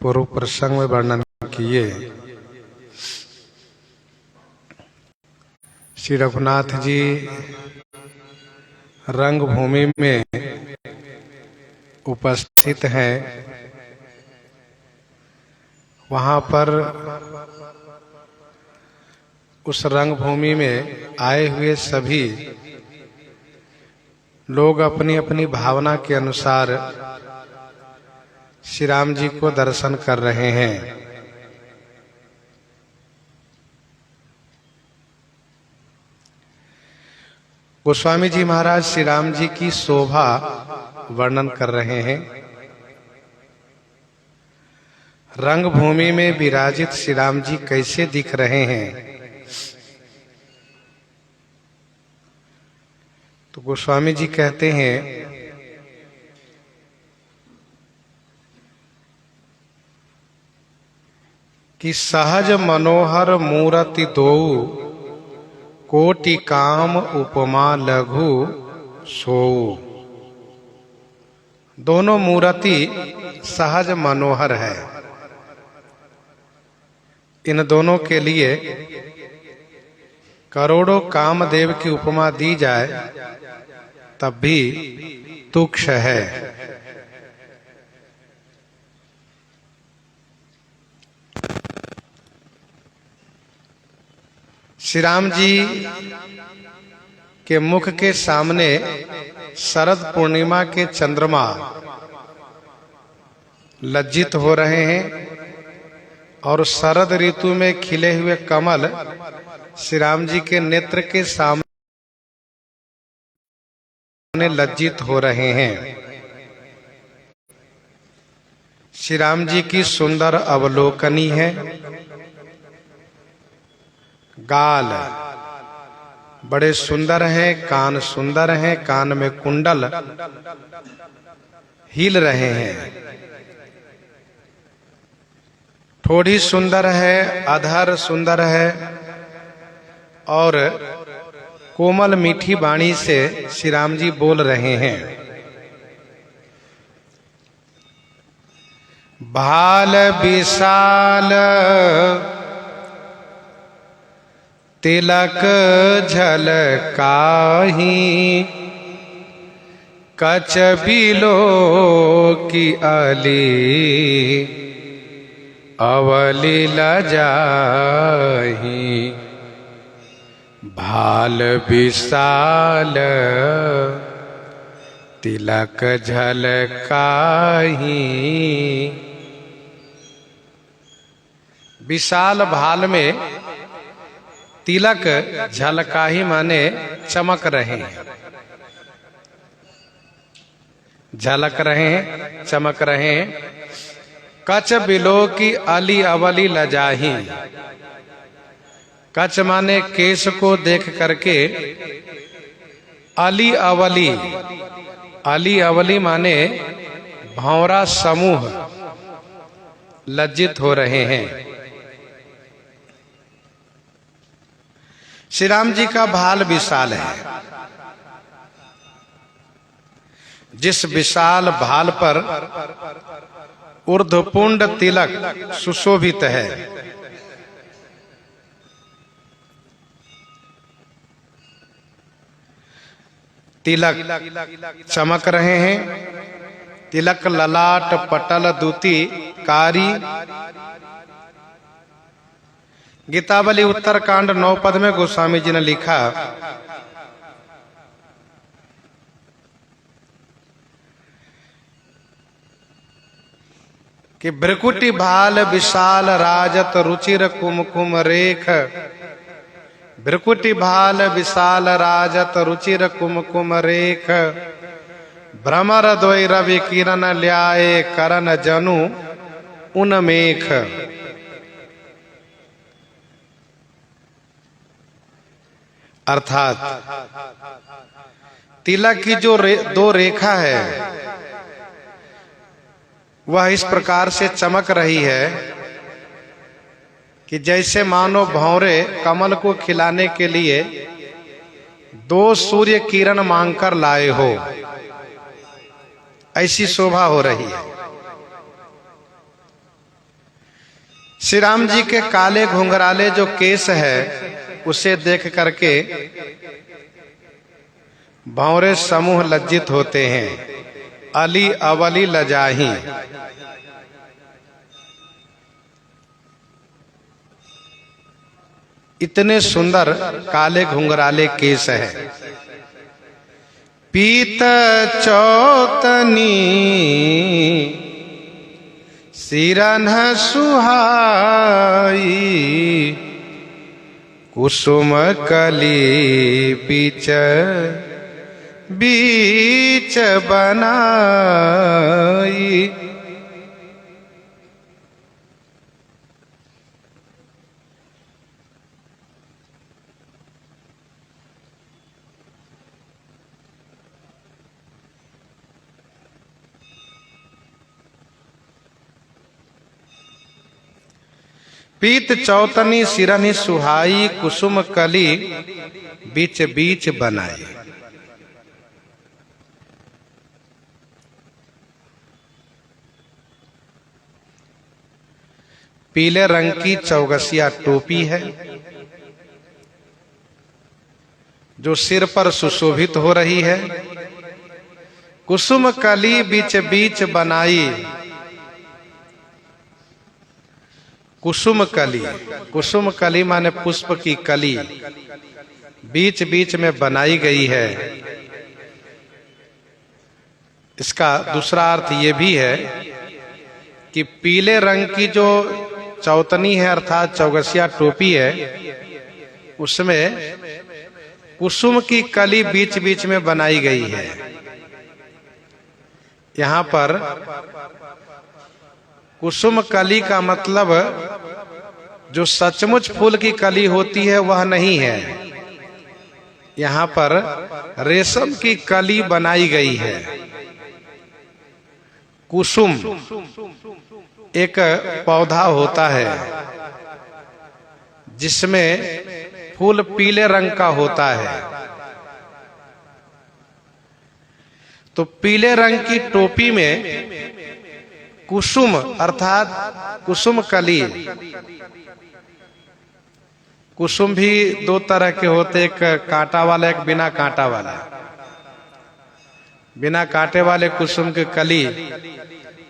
पूर्व प्रसंग में वर्णन किए। श्री रघुनाथ जी रंगभूमि में उपस्थित हैं। वहां पर उस रंगभूमि में आए हुए सभी लोग अपनी अपनी भावना के अनुसार श्री राम जी को दर्शन कर रहे हैं। गोस्वामी जी महाराज श्री राम जी की शोभा वर्णन कर रहे हैं। रंगभूमि में विराजित श्री राम जी कैसे दिख रहे हैं, तो गोस्वामी जी कहते हैं कि सहज मनोहर मूरति दोऊ, कोटि काम उपमा लघु सोऊ। दोनों मूर्ति सहज मनोहर है। इन दोनों के लिए करोड़ों कामदेव की उपमा दी जाए तब भी तुच्छ है। श्री राम जी के मुख के सामने शरद पूर्णिमा के चंद्रमा लज्जित हो रहे हैं और शरद ऋतु में खिले हुए कमल श्री राम जी के नेत्र के सामने लज्जित हो रहे हैं। श्री राम जी की सुंदर अवलोकनी है। गाल बड़े सुंदर हैं, कान सुंदर हैं, कान में कुंडल हिल रहे हैं। ठोड़ी सुंदर है, अधर सुंदर है और कोमल मीठी वाणी से श्री राम जी बोल रहे हैं। भाल विशाल तिलक झलकाहि, कच बिलो की अली अवली लजाहि। भाल विशाल तिलक झलकाहि। विशाल भाल में तिलक झलकाहि माने चमक रहे हैं, झलक रहे हैं, चमक रहे हैं। कच बिलो की अली अवली लजाहि। कच माने केश को देख करके अली अवली, अली अवली माने भौरा समूह लज्जित हो रहे हैं। श्री राम जी का भाल विशाल है। जिस विशाल भाल पर ऊर्ध्वपुंड तिलक सुशोभित है, तिलक चमक रहे हैं। तिलक ललाट पटल दूती कारी। गीतावली उत्तरकांड 9 पद में गोस्वामी जी ने लिखा कि भ्रकुटी भाल विशाल राजत रुचिर कुमकुम रेख। भ्रकुटी भाल विशाल राजत रुचिर कुमकुम रेख। भ्रमर द्वय रवि किरण ल्याए करण जनु उन्मेख। अर्थात तिलक की जो दो रेखा है वह इस प्रकार से चमक रही है कि जैसे मानो भंवरे कमल को खिलाने के लिए 2 सूर्य किरण मांगकर लाए हो, ऐसी शोभा हो रही है। श्री राम जी के काले घुंघराले जो केस है उसे देख करके भंवरे समूह लज्जित होते हैं। अली अवली लजाही, इतने सुंदर काले घुंघराले केस है। पीत चौतनी सिरन सुहाई, कुसुम कली बीच बीच बनाई। पीत चौतनी सिरनि सुहाई, कुसुम कली बीच बीच बनाई। पीले रंग की चौगसिया टोपी है जो सिर पर सुशोभित हो रही है। कुसुम कली बीच बीच बनाई। कुसुम कली, कुसुम कली माने पुष्प की कली बीच बीच में बनाई गई है। इसका दूसरा अर्थ ये भी है कि पीले रंग की जो चौतनी है अर्थात चौगसिया टोपी है, उसमें कुसुम की कली बीच बीच में बनाई गई है। यहाँ पर कुसुम कली का मतलब जो सचमुच फूल की कली होती है वह नहीं है। यहाँ पर रेशम की कली बनाई गई है। कुसुम एक पौधा होता है जिसमें फूल पीले रंग का होता है। तो पीले रंग की टोपी में कुसुम अर्थात कुसुम कली। कुसुम भी दो तरह के होते, एक कांटा वाला, एक बिना कांटा वाला। बिना कांटे वाले कुसुम की कली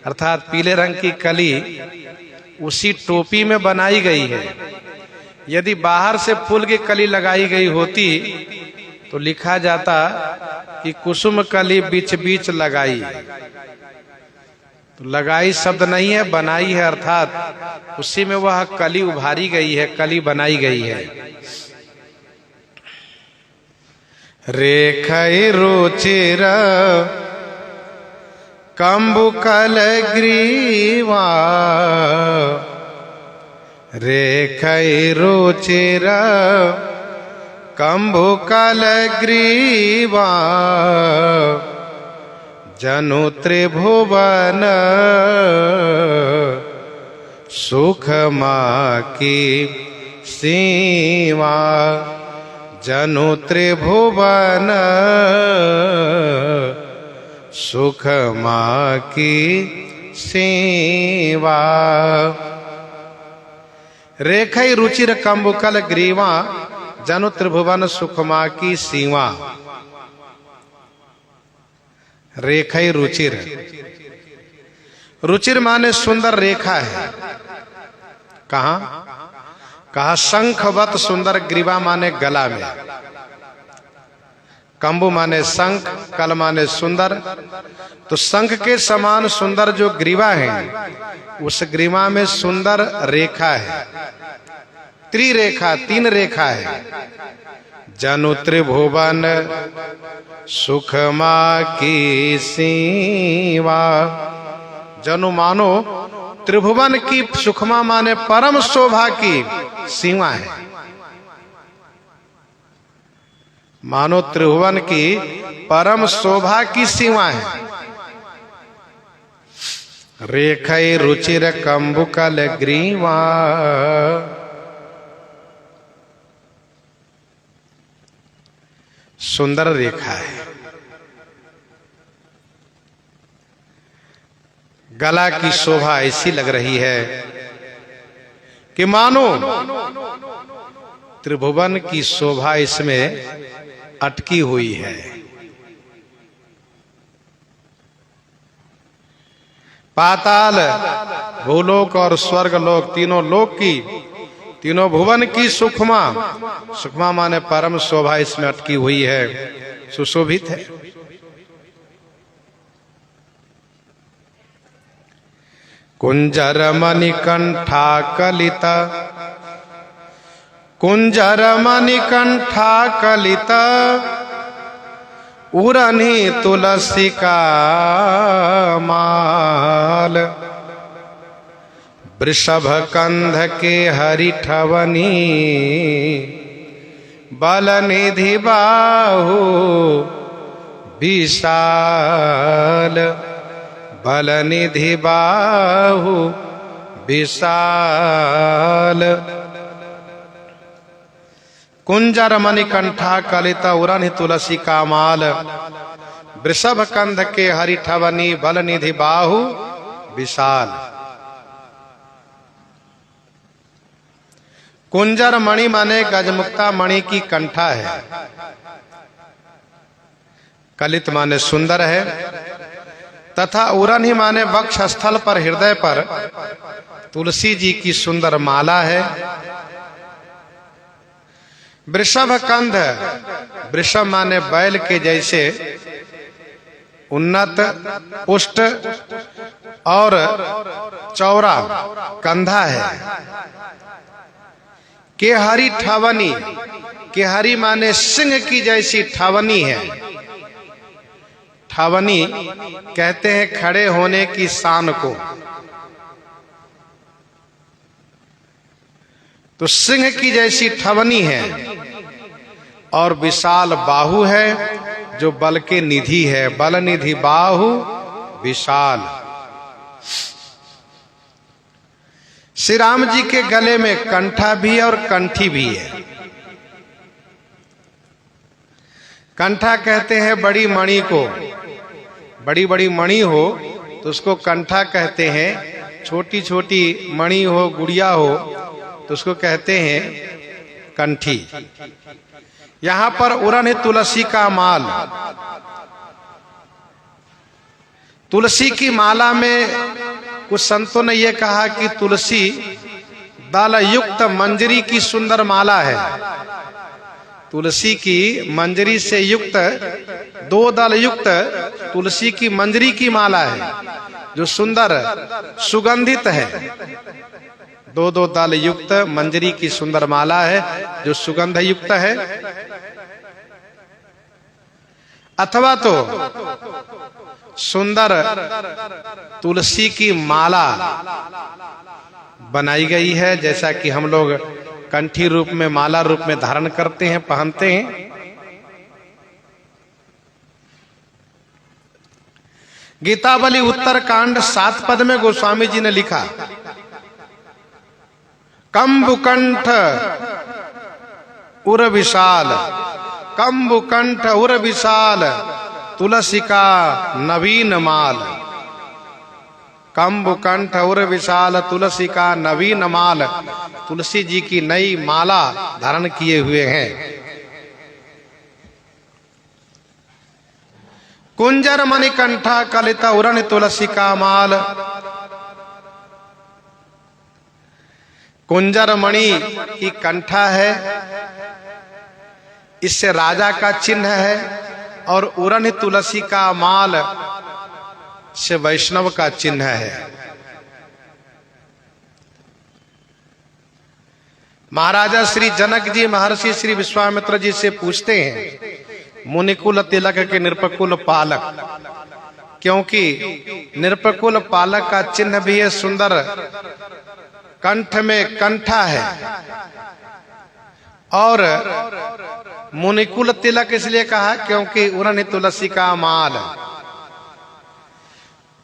अर्थात पीले रंग की कली उसी टोपी में बनाई गई है। यदि बाहर से फूल की कली लगाई गई होती तो लिखा जाता कि कुसुम कली बीच बीच लगाई। तो लगाई शब्द नहीं है, बनाई है, अर्थात उसी में वह कली उभारी गई है, कली बनाई गई है। रेखै रुचिर कंबुकल ग्रीवा, रेखै रुचिर कंबुकल ग्रीवा, जनु त्रिभुवन सुखमा की सीमा, जनु त्रिभुवन सुखमा की सीमा। रेखै रुचिर कंबुकल ग्रीवा, जनु त्रिभुवन सुखमा की सीमा। रेखै रुचिर, रुचिर माने सुंदर रेखा है। कहा कहा शंखवत सुंदर, ग्रीवा माने गला में, कंबु माने शंख, कल माने सुंदर। तो शंख के समान सुंदर जो ग्रीवा है उस ग्रीवा में सुंदर रेखा है। त्रिरेखा, तीन रेखा है। जनु त्रिभुवन सुखमा की सीमा, जनु मानो त्रिभुवन की, सुखमा माने परम शोभा की सीमा है। मानो त्रिभुवन की परम शोभा की सीमा है। रेखै रुचिर कंबुकल ग्रीवा, सुंदर रेखा है। गला की शोभा ऐसी लग रही है कि मानो त्रिभुवन की शोभा इसमें अटकी हुई है। पाताल, भूलोक और स्वर्गलोक, तीनों लोक की, तीनों भुवन की सुखमा, सुखमा माने परम शोभा इसमें अटकी हुई है, सुशोभित है। कुंजर मणिकंठा कलिता, कुंजर मणिकंठा कलिता, उरनी तुलसी का माल, वृषभ कंध के हरिठवनी, बल निधि बाहु विशाल, बल निधि बाहु विशाल। कुंजर मणिकंठा कलिता, उरनि तुलसी का माल, वृषभ कंध के हरिठवनी, बल निधि बाहु विशाल। कुंजर मणि माने गजमुक्ता मणि की कंठा है, कलित माने सुंदर है, तथा उरन ही माने वक्ष स्थल पर, हृदय पर तुलसी जी की सुंदर माला है। वृषभ कंध, वृषभ माने बैल के जैसे उन्नत, पुष्ट और चौड़ा कंधा है। केहरी ठवनी, केहरी माने सिंह की जैसी ठवनी है। ठवनी कहते हैं खड़े होने की शान को, तो सिंह की जैसी ठवनी है। और विशाल बाहु है, जो बल के निधि है, बल निधि बाहु विशाल। श्री राम जी के गले में कंठा भी है और कंठी भी है। कंठा कहते हैं बड़ी मणि को, बड़ी बड़ी मणि हो तो उसको कंठा कहते हैं, छोटी छोटी मणि हो, गुड़िया हो तो उसको कहते हैं कंठी। यहां पर उरन है तुलसी का माल। तुलसी की माला में कुछ संतों ने यह कहा कि तुलसी दल युक्त मंजरी की सुंदर माला है। तुलसी की मंजरी से युक्त, दो दल युक्त तुलसी की मंजरी की माला है, जो सुंदर सुगंधित है। दो दो दल युक्त मंजरी की सुंदर माला है, जो सुगंध युक्त है। अथवा तो सुंदर तुलसी की माला बनाई गई है, जैसा कि हम लोग कंठी रूप में, माला रूप में धारण करते हैं, पहनते हैं। गीतावली उत्तर कांड 7 पद में गोस्वामी जी ने लिखा, कंबुकंठ उर विशाल, कंबुकंठ उर विशाल, तुलसी का नवीन माल। कंबुकंठ उर विशाल, तुलसी का नवीन माल, तुलसी जी की नई माला धारण किए हुए हैं। कुंजर मणिकंठा कलिता, उरन तुलसी का माल। कुंजर मणि की कंठा है, इससे राजा का चिन्ह है, और उरन तुलसी का माल से वैष्णव का चिन्ह है। महाराजा श्री जनक जी महर्षि श्री विश्वामित्र जी से पूछते हैं, मुनिकुल तिलक के निरपकुल पालक, क्योंकि निरपकुल पालक का चिन्ह भी है, सुंदर कंठ में कंठा है। और मुनिकुल तिलक इसलिए कहा क्योंकि उरन तुलसी का माल।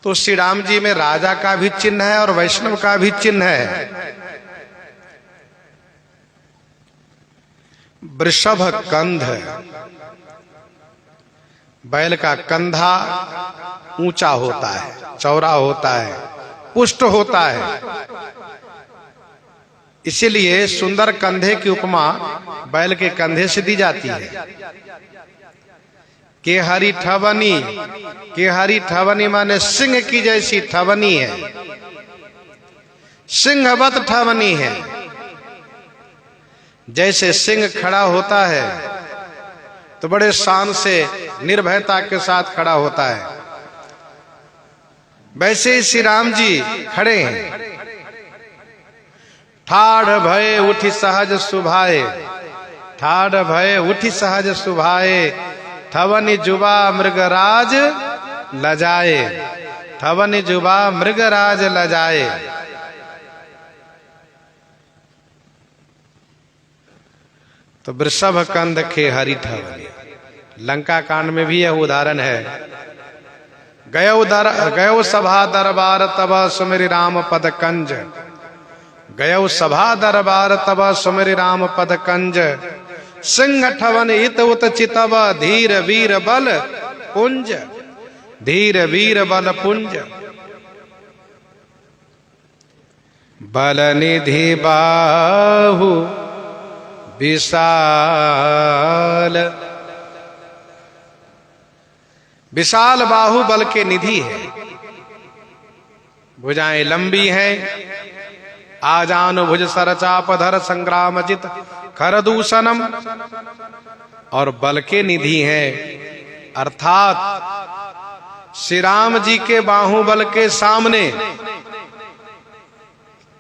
तो श्री राम जी में राजा का भी चिन्ह है और वैष्णव का भी चिन्ह है। वृषभ कंध, बैल का कंधा ऊंचा होता है, चौड़ा होता है, पुष्ट होता है, इसीलिए सुंदर कंधे की उपमा बैल के कंधे से दी जाती है। के हरी ठवनी, के हरी ठवनी माने सिंह की जैसी ठवनी है, सिंहवत ठवनी है। जैसे सिंह खड़ा होता है तो बड़े शान से निर्भयता के साथ खड़ा होता है, वैसे ही श्री राम जी खड़े हैं। ठाढ़ भय उठी सहज सुभाए, ठाढ़ भय उठी सहज सुभाए, ठवनि जुबा मृगराज लजाए, ठवनि जुबा मृगराज लजाए। तो वृषभ कंद के हरि ठवनि, लंका कांड में भी यह उदाहरण है। गयो सभा दरबार तब सुमिरि राम पद कंज, गयो सभा दरबार तब सुमिरि राम पद कंज, सिंह ठवन इत उत चितव, धीर वीर बल पुंज, धीर वीर बल पुंज। बल निधि बाहु विशाल, विशाल बाहु बल के निधि है। भुजाएं लंबी हैं, आजान भुज सर चाप धर संग्राम जित खरदूषणम, और बल के निधि हैं। अर्थात श्री राम जी के बाहुबल के सामने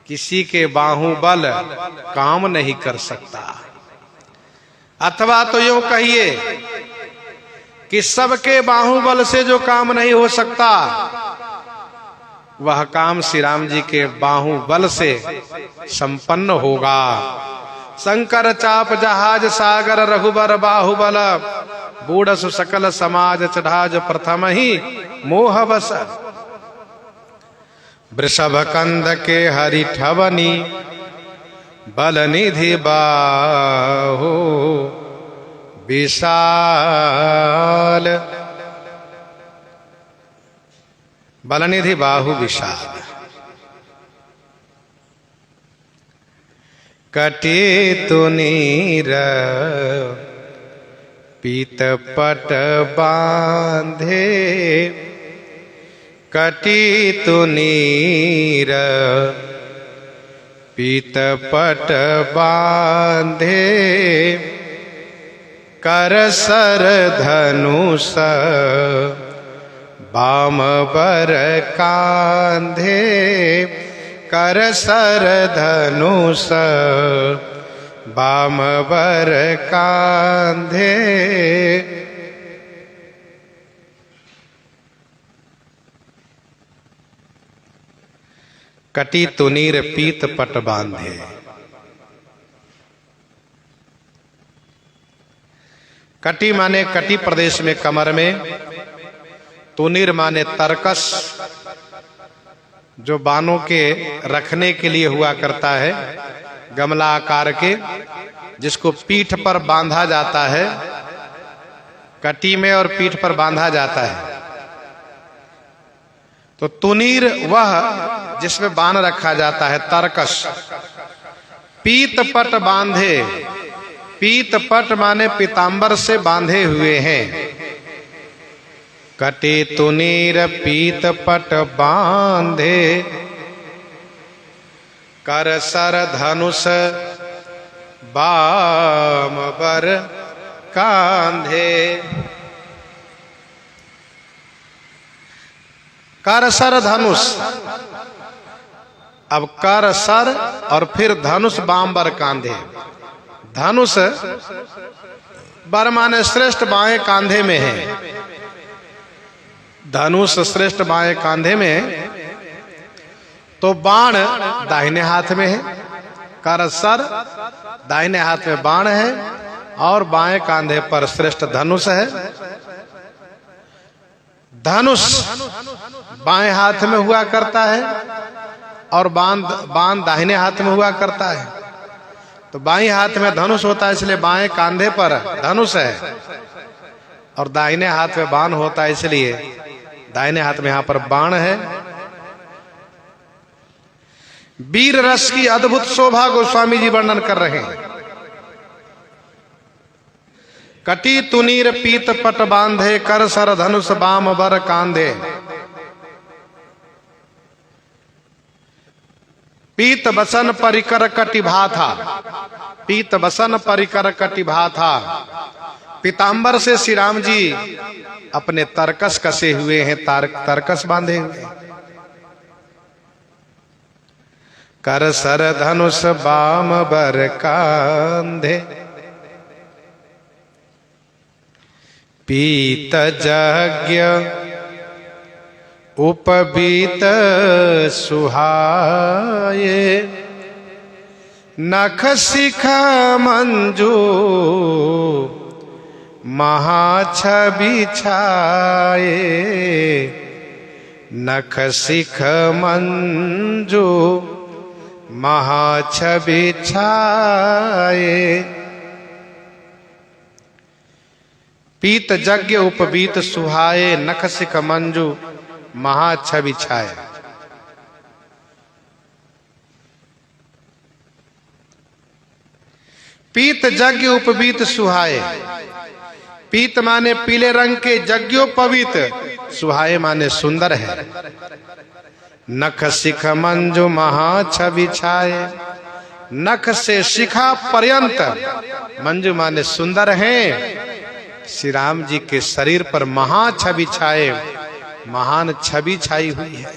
किसी के बाहुबल काम नहीं कर सकता। अथवा तो यूं कहिए कि सबके बाहुबल से जो काम नहीं हो सकता, वह काम श्री राम जी के बाहुबल से संपन्न होगा। शंकर चाप जहाज सागर रघुबर बाहुबल, बूढ़सु सकल समाज चढ़ाज प्रथम ही मोह बस। वृषभ कंद के हरि ठवनी, बल निधि बाहु विशाल, बलनिधि बाहु विशाल। कटे तो नीर पीत पट बांधे, कटी तो नीर पीत पट बांधे, कर सर धनुष बाम बर कांधे, कर सर धनुष बाम बर कांधे। कटी तुनीर पीत पट बांधे। कटी माने कटी प्रदेश में कमर में, तुनीर माने तरकस, जो बानों के रखने के लिए हुआ करता है, गमला आकार के, जिसको पीठ पर बांधा जाता है, कटी में और पीठ पर बांधा जाता है। तो तुनीर वह जिसमें बांध रखा जाता है, तरकस। पीत पट बांधे, पीत पट माने पीतांबर से बांधे हुए हैं। कटे तुनीर पीत पट बांधे, कर सर धनुष बाम बर कांधे। कर सर धनुष, अब कर सर और फिर धनुष बाम बर कांधे। धनुष बर माने श्रेष्ठ बाएं कांधे में है, धनुष श्रेष्ठ बाएं कांधे में, तो बाण दाहिने हाथ में है। कर सर दाहिने हाथ में बाण है और बाएं कांधे पर श्रेष्ठ धनुष है। धनुष बाएं हाथ में हुआ करता है और बाण दाहिने हाथ में हुआ करता है। तो बाएं हाथ में धनुष होता है, इसलिए बाएं कांधे पर धनुष है, और दाहिने हाथ में बाण होता है, इसलिए दाहिने हाथ में यहां पर बाण है। वीर रस की अद्भुत शोभा गोस्वामी जी वर्णन कर रहे हैं। कटी तुनीर पीत पट बांधे, कर सर धनुष बाम बर कांधे। पीत बसन परिकर कटिभा था, पीत बसन परिकर कटिभा था। पीतांबर से श्री राम जी अपने तरकस कसे हुए हैं, तरकस बांधे हुए हैं। कर सर धनुष बाम बर कांधे, पीत यज्ञ उपबीत सुहाये। नख शिख मंजू महाछवि छाये। नख शिख मंजू महाछवि छाये। पीत यज्ञ उपबीत सुहाये, नख शिख मंजू महाछवि छाये। पीत यज्ञ उपबीत सुहाये। पीत माने पीले रंग के, यज्ञोपवीत, सुहाये माने सुंदर है। नख शिख मंजू महाछवि छाये। नख से शिखा पर्यंत, मंजू माने सुंदर हैं, श्री राम जी के शरीर पर महाछवि छाये, महान छवि छाई हुई है।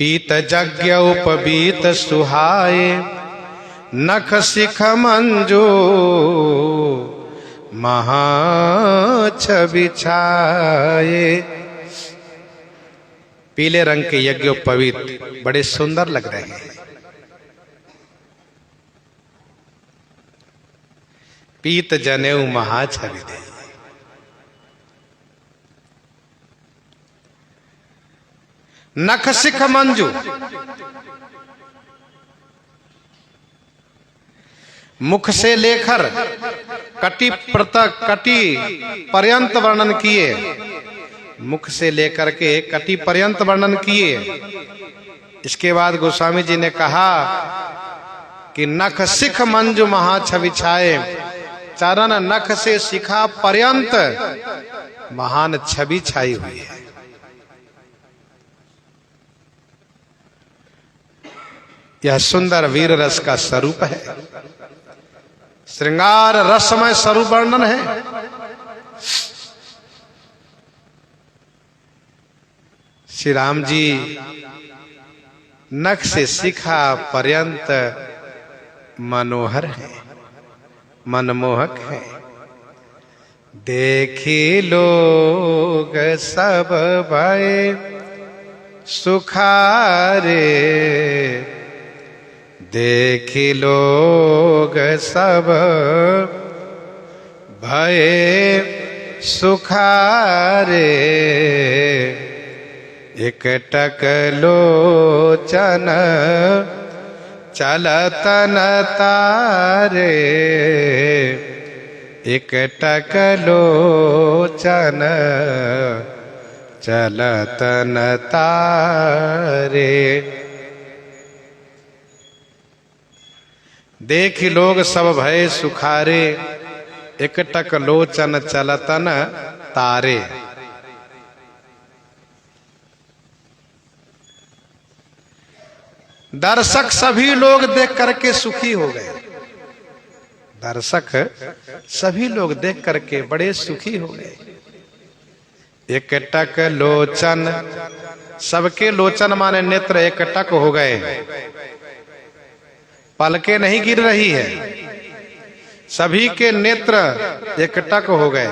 पीत यज्ञ उपबीत सुहाये, नख शिख मंजू महाछवि छाये। पीले रंग के यज्ञोपवीत बड़े सुंदर लग रहे हैं। पीत जनेऊ महाछवि दे। नख शिख मंजू, मुख से लेकर कटी पर्यंत वर्णन किए। मुख से लेकर के कटी पर्यंत वर्णन किए। इसके बाद गोस्वामी जी ने कहा कि नख शिख मंजू महाछवि छाये। चरण नख से शिखा पर्यंत महान छवि छाई हुई है। यह सुंदर वीर रस का स्वरूप है, श्रृंगार रसमय स्वरूप वर्णन है। श्री राम जी नख से शिखा पर्यंत मनोहर है, मनमोहक है। देखी लोग सब भय सुखारे। देखी लोग सब भय सुखारे। एकटक लोचन चलतन तारे। एकटक लोचन चलतन तारे। देख लोग सब भय सुखारे। एकटक लोचन चलतन तारे। दर्शक सभी लोग देख करके सुखी हो गए। दर्शक सभी लोग देख करके बड़े सुखी हो गए। एकटक लोचन, सबके लोचन माने नेत्र एकटक हो गए। पलकें नहीं गिर रही है, सभी के नेत्र एकटक हो गए।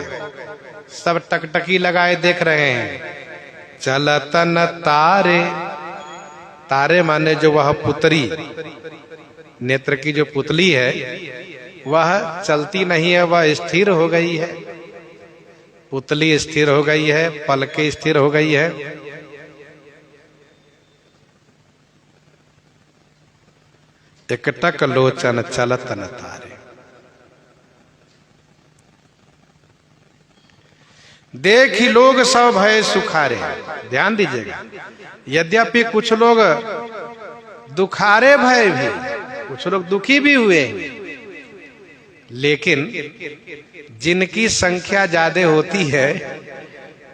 सब टकटकी लगाए देख रहे हैं। चलतन तारे। तारे माने जो वह पुतरी, नेत्र की जो पुतली है वह चलती नहीं है, वह स्थिर हो गई है। पुतली स्थिर हो गई है, पलकें स्थिर हो गई है। एकटक लोचन चलतन तारे। देखी लोग सब भय सुखारे। ध्यान दीजिएगा, यद्यपि कुछ लोग दुखारे भय भी, कुछ लोग दुखी भी हुए, लेकिन जिनकी संख्या ज्यादा होती है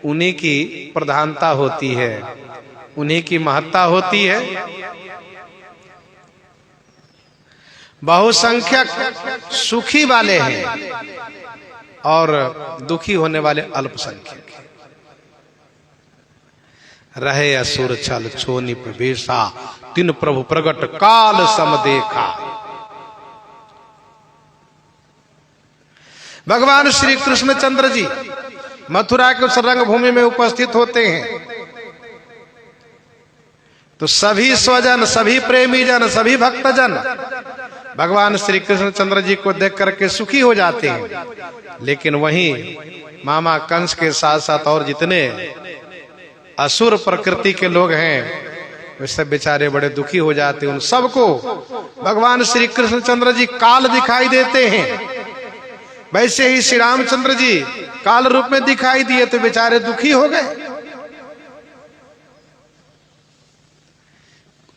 उन्हीं की प्रधानता होती है, उन्हीं की महत्ता होती है। बहुसंख्यक सुखी वाले हैं और दुखी होने वाले अल्पसंख्यक हैं। रहे असुर छल छोनि प्रवेशा, तिन प्रभु प्रगट काल सम देखा। भगवान श्री कृष्णचंद्र जी मथुरा के उस रंग भूमि में उपस्थित होते हैं तो सभी स्वजन, सभी प्रेमी जन, सभी भक्तजन भगवान श्री कृष्णचंद्र जी को देख करके सुखी हो जाते हैं। लेकिन वहीं मामा कंस के साथ साथ और जितने असुर प्रकृति के लोग हैं वे सब बेचारे बड़े दुखी हो जाते हैं। उन सबको भगवान श्री कृष्णचंद्र जी काल दिखाई देते हैं। वैसे ही श्री रामचंद्र जी काल रूप में दिखाई दिए तो बेचारे दुखी हो गए।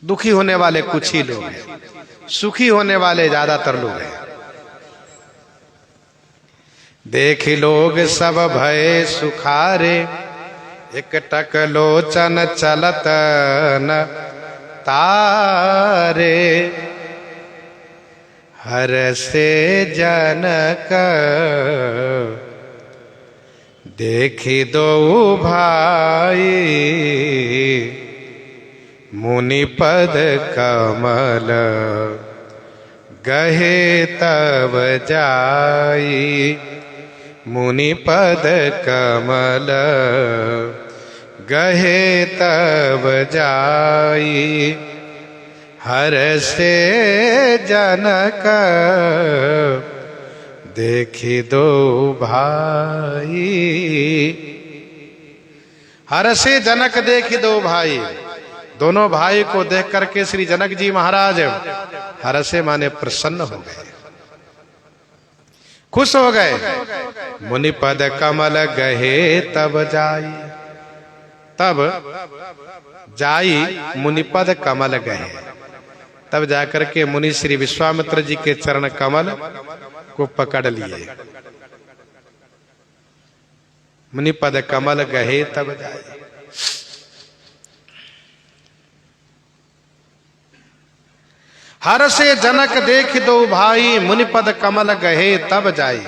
दुखी होने वाले कुछ ही लोग हैं, सुखी होने वाले ज्यादातर लोग हैं। देख लोग सब भय सुखारे, एकटक लोचन चलत न तारे। हर से जनक देखी दो भाई, मुनि पद कमल गहे तब जाई। मुनि पद कमल गहे तब जाई। हर से जनक देखी दो भाई। हर से जनक देखी दो भाई। दोनों भाई को देख करके श्री जनक जी महाराज हर्षे माने प्रसन्न हो गए, खुश हो गए। मुनि पद कमल गहे तब जाई। तब जाई मुनि पद कमल गहे, तब जाकर के मुनि श्री विश्वामित्र जी के चरण कमल को पकड़ लिए। मुनि पद कमल गहे तब जाई। हर से जनक देख दो भाई, मुनि पद कमल गहे तब जाई।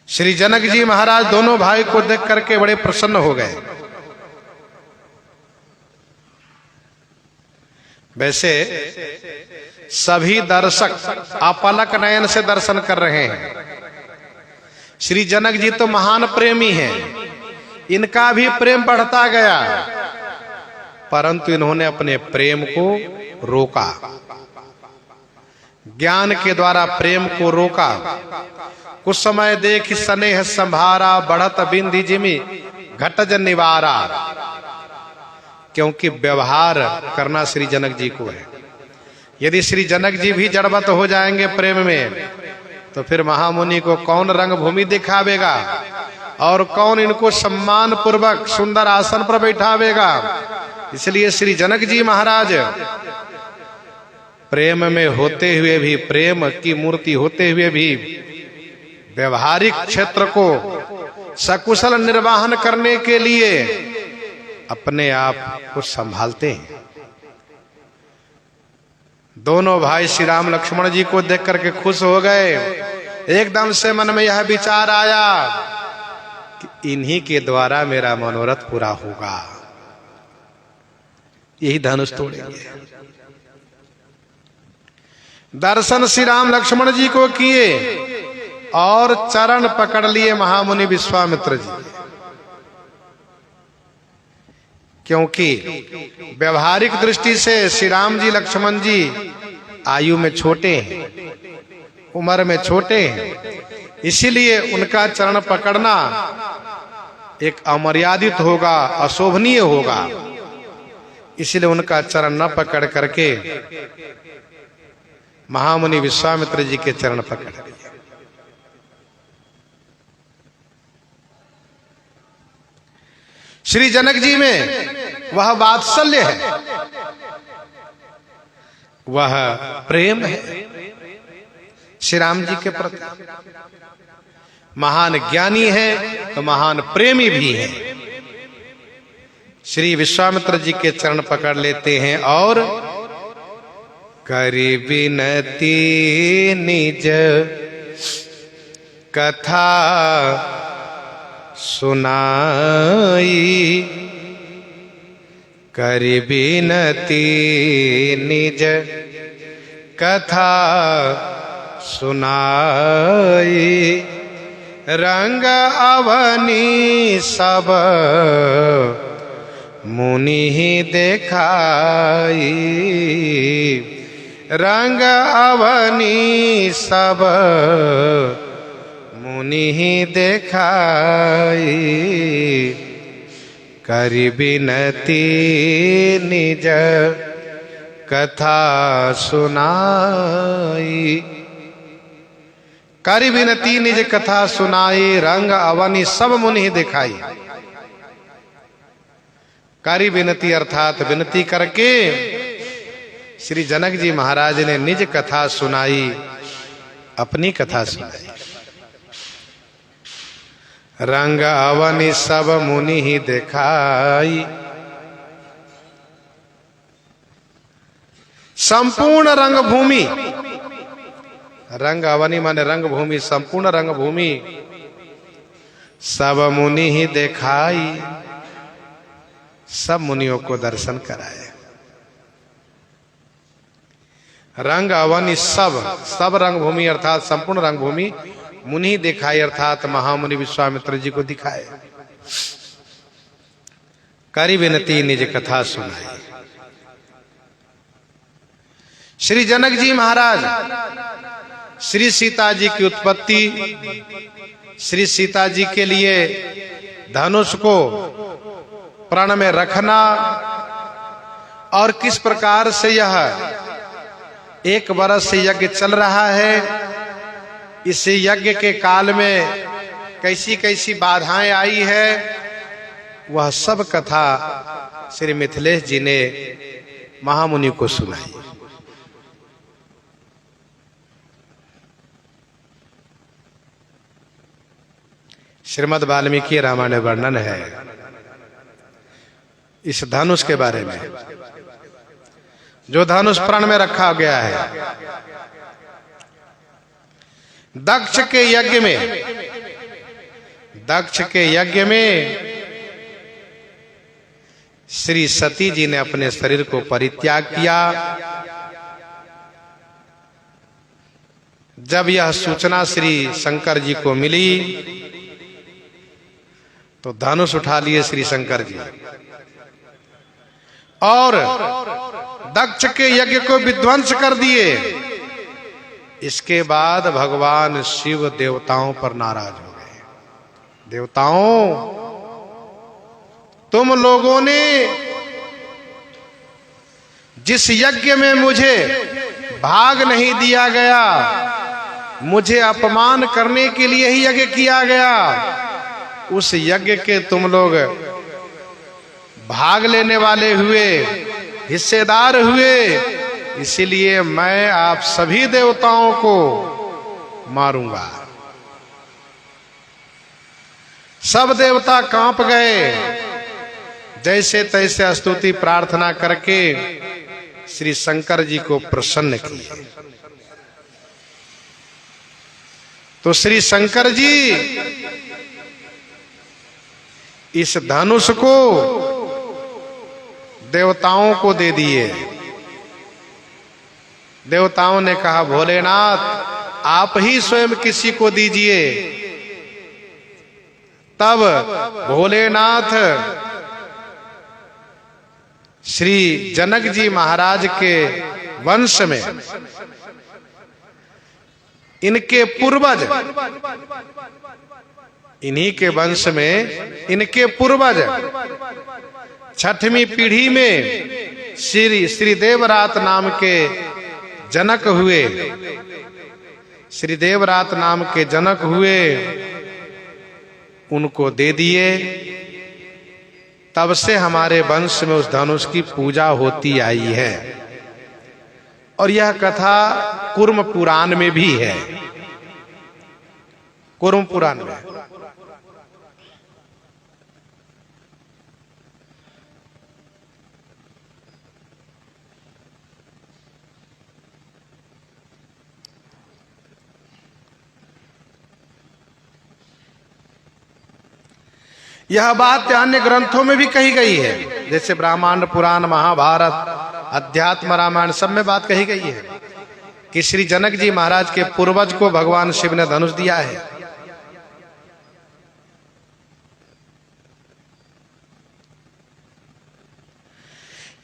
श्री जनक जी महाराज दोनों भाई को देख करके बड़े प्रसन्न हो गए। वैसे सभी दर्शक अपलक नयन से दर्शन कर रहे हैं। श्री जनक जी तो महान प्रेमी हैं, इनका भी प्रेम बढ़ता गया, परंतु इन्होंने अपने प्रेम को रोका, ज्ञान के द्वारा प्रेम को रोका। कुछ समय देख स्नेह संभारा, बढ़त बिंदी जिमी घटज निवारा। क्योंकि व्यवहार करना श्री जनक जी को है। यदि श्री जनक जी भी जड़वत हो जाएंगे प्रेम में तो फिर महामुनि को कौन रंग भूमि दिखावेगा और कौन इनको सम्मान पूर्वक सुंदर आसन पर बैठावेगा। इसलिए श्री जनक जी महाराज प्रेम में होते हुए भी, प्रेम की मूर्ति होते हुए भी व्यवहारिक क्षेत्र को सकुशल निर्वहन करने के लिए अपने आप को संभालते हैं। दोनों भाई श्री राम लक्ष्मण जी को देख करके खुश हो गए। एकदम से मन में यह विचार आया कि इन्हीं के द्वारा मेरा मनोरथ पूरा होगा, यही धनुष तोड़ेंगे। दर्शन श्री राम लक्ष्मण जी को किए और चरण पकड़ लिए महामुनि विश्वामित्र जी। क्योंकि व्यवहारिक दृष्टि से श्री राम जी लक्ष्मण जी आयु में छोटे हैं, उम्र में छोटे हैं, इसीलिए उनका चरण पकड़ना एक अमर्यादित होगा, अशोभनीय होगा। इसलिए उनका चरण न पकड़ करके महामुनि विश्वामित्र जी के चरण पकड़ लिए। श्री जनक जी में वह वात्सल्य है, वह प्रेम है श्री राम जी के प्रति। महान ज्ञानी है तो महान प्रेमी भी है। श्री विश्वामित्र जी के चरण पकड़ लेते हैं और करी विनती निज कथा सुनाई, करी विनती निज कथा सुनाई, रंग अवनी सब मुनि ही देखाई, रंग अवनी सब मुनि ही देखाई, करी विनती निज कथा सुनाई, करी विनती निज कथा सुनाई, रंग अवनी सब मुनि ही दिखाई। करी विनती अर्थात विनती करके श्री जनक जी महाराज ने निज कथा सुनाई, अपनी कथा सुनाई। रंग अवनी सब मुनि ही दिखाई, संपूर्ण रंग भूमि, रंग अवनी माने रंग भूमि, संपूर्ण रंग भूमि सब मुनि ही दिखाई, सब मुनियों को दर्शन कराए। रंग अवनी सब रंग भूमि अर्थात संपूर्ण रंग भूमि मुनि दिखाई अर्थात महामुनि विश्वामित्र जी को दिखाए। करी विनती निज कथा सुनाई। श्री जनक जी महाराज श्री सीता जी की उत्पत्ति, श्री सीता जी के लिए धनुष को प्राण में रखना और किस प्रकार से यह 1 वर्ष से यज्ञ चल रहा है, इस यज्ञ के काल में कैसी कैसी बाधाएं आई है, वह सब कथा श्री मिथिलेश जी ने महामुनि को सुनाई। श्रीमद् वाल्मीकि रामायण में वर्णन है इस धनुष के बारे में, जो धनुष प्राण में रखा गया है। दक्ष के यज्ञ में, दक्ष के यज्ञ में श्री सती जी ने अपने शरीर को परित्याग किया। जब यह सूचना श्री शंकर जी को मिली तो धनुष उठा लिए श्री शंकर जी और दक्ष के यज्ञ को विध्वंस कर दिए। इसके बाद भगवान शिव देवताओं पर नाराज हो गए। देवताओं, तुम लोगों ने जिस यज्ञ में मुझे भाग नहीं दिया गया, मुझे अपमान करने के लिए ही यज्ञ किया गया, उस यज्ञ के तुम लोग भाग लेने वाले हुए, हिस्सेदार हुए, इसीलिए मैं आप सभी देवताओं को मारूंगा। सब देवता कांप गए। जैसे तैसे स्तुति प्रार्थना करके श्री शंकर जी को प्रसन्न किए। तो श्री शंकर जी इस धनुष को देवताओं को दे दिए। देवताओं ने कहा, भोलेनाथ आप ही स्वयं किसी को दीजिए। तब भोलेनाथ श्री जनक जी महाराज के वंश में इनके पूर्वज, इन्हीं के वंश में इनके पूर्वज 6वीं पीढ़ी में श्री देवरात नाम के जनक हुए, श्री देवरात नाम के जनक हुए, उनको दे दिए। तब से हमारे वंश में उस धनुष की पूजा होती आई है। और यह कथा कुर्म पुराण में भी है, कुर्म पुराण में। यह बात अन्य ग्रंथों में भी कही गई है, जैसे ब्रह्मांड पुराण, महाभारत, अध्यात्म रामायण, सब में बात कही गई है कि श्री जनक जी महाराज के पूर्वज को भगवान शिव ने धनुष दिया है।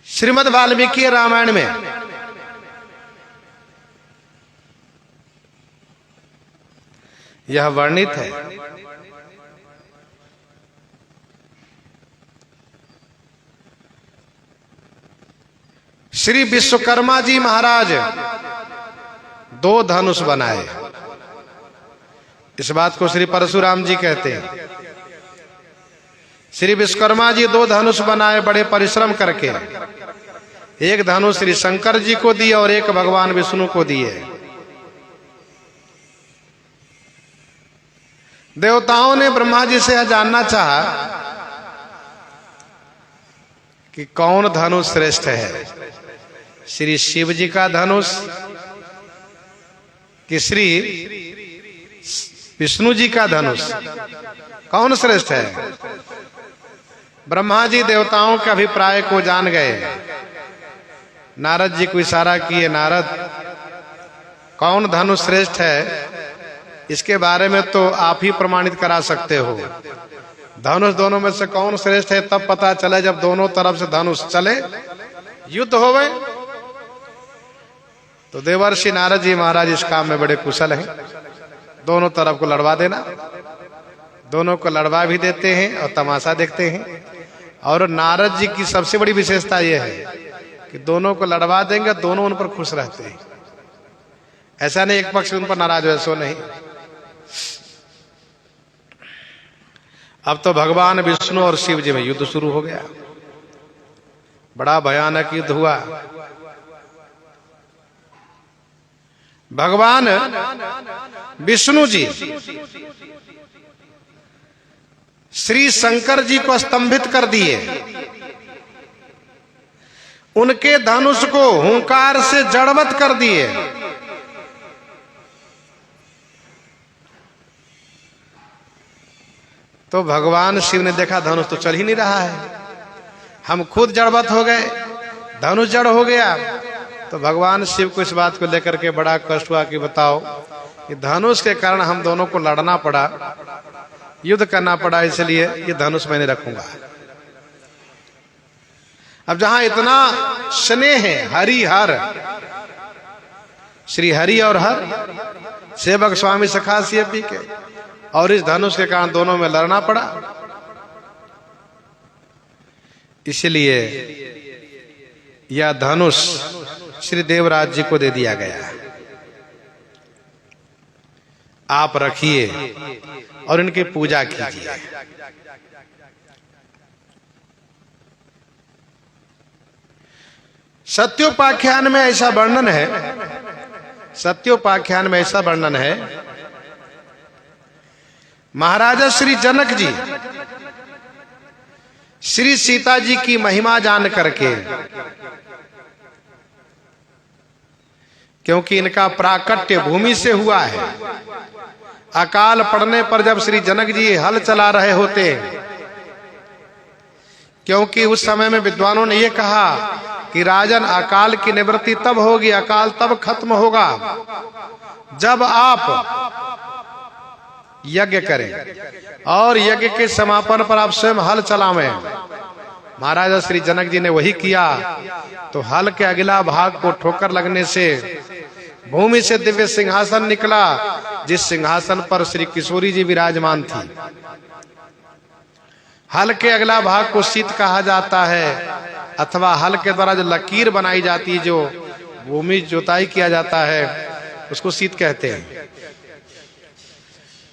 श्रीमद् वाल्मीकि रामायण में यह वर्णित है। श्री विश्वकर्मा जी महाराज 2 धनुष बनाए। इस बात को श्री परशुराम जी कहते हैं। श्री विश्वकर्मा जी 2 धनुष बनाए बड़े परिश्रम करके। एक धनुष श्री शंकर जी को दिए और एक भगवान विष्णु को दिए। देवताओं ने ब्रह्मा जी से यह जानना चाहा कि कौन धनुष श्रेष्ठ है, श्री शिव जी का धनुष कि श्री विष्णु जी का धनुष, कौन श्रेष्ठ है। ब्रह्मा जी देवताओं के अभिप्राय को जान गए। नारद जी को इशारा किए, नारद कौन धनुष श्रेष्ठ है, इसके बारे में तो आप ही प्रमाणित करा सकते हो। धनुष दोनों में से कौन श्रेष्ठ है तब पता चले जब दोनों तरफ से धनुष चले, युद्ध हो गए। तो देवर्षि नारद जी महाराज इस काम में बड़े कुशल हैं। दोनों तरफ को लड़वा देना, दोनों को लड़वा भी देते हैं और तमाशा देखते हैं। और नारद जी की सबसे बड़ी विशेषता यह है कि दोनों को लड़वा देंगे, दोनों उन पर खुश रहते हैं। ऐसा नहीं एक पक्ष उन पर नाराज हो, ऐसा नहीं। अब तो भगवान विष्णु और शिव जी में युद्ध शुरू हो गया। बड़ा भयानक युद्ध हुआ। भगवान विष्णु जी श्री शंकर जी को स्तंभित कर दिए। उनके धनुष को हुंकार से जड़वत कर दिए। तो भगवान शिव ने देखा धनुष तो चल ही नहीं रहा है, हम खुद जड़वत हो गए, धनुष जड़ हो गया। तो भगवान शिव को इस बात को लेकर के बड़ा कष्ट हुआ कि बताओ, कि धनुष के कारण हम दोनों को लड़ना पड़ा, युद्ध करना पड़ा, इसलिए ये धनुष मैंने रखूंगा। अब जहां इतना स्नेह है, हरि हर, श्री हरि और हर, सेवक स्वामी सखा सीएपी के, और इस धनुष के कारण दोनों में लड़ना पड़ा। इसलिए यह धनुष श्री देवराज जी को दे दिया गया। आप रखिए और इनकी पूजा कीजिए। सत्योपाख्यान में ऐसा वर्णन है, सत्योपाख्यान में ऐसा वर्णन है, महाराजा श्री जनक जी श्री सीता जी की महिमा जान करके, क्योंकि इनका प्राकट्य भूमि से हुआ है, अकाल पड़ने पर जब श्री जनक जी हल चला रहे होते, क्योंकि उस समय में विद्वानों ने यह कहा कि राजन अकाल की निवृत्ति तब होगी, अकाल तब खत्म होगा जब आप यज्ञ करें और यज्ञ के समापन पर आप स्वयं हल चलावें। महाराजा श्री जनक जी ने वही किया। तो हल के अगला भाग को ठोकर लगने से भूमि से दिव्य सिंहासन निकला, जिस सिंहासन पर श्री किशोरी जी विराजमान थी। हल के अगला भाग को शीत कहा जाता है, अथवा हल के द्वारा जो लकीर बनाई जाती, जो भूमि जोताई किया जाता है उसको शीत कहते हैं।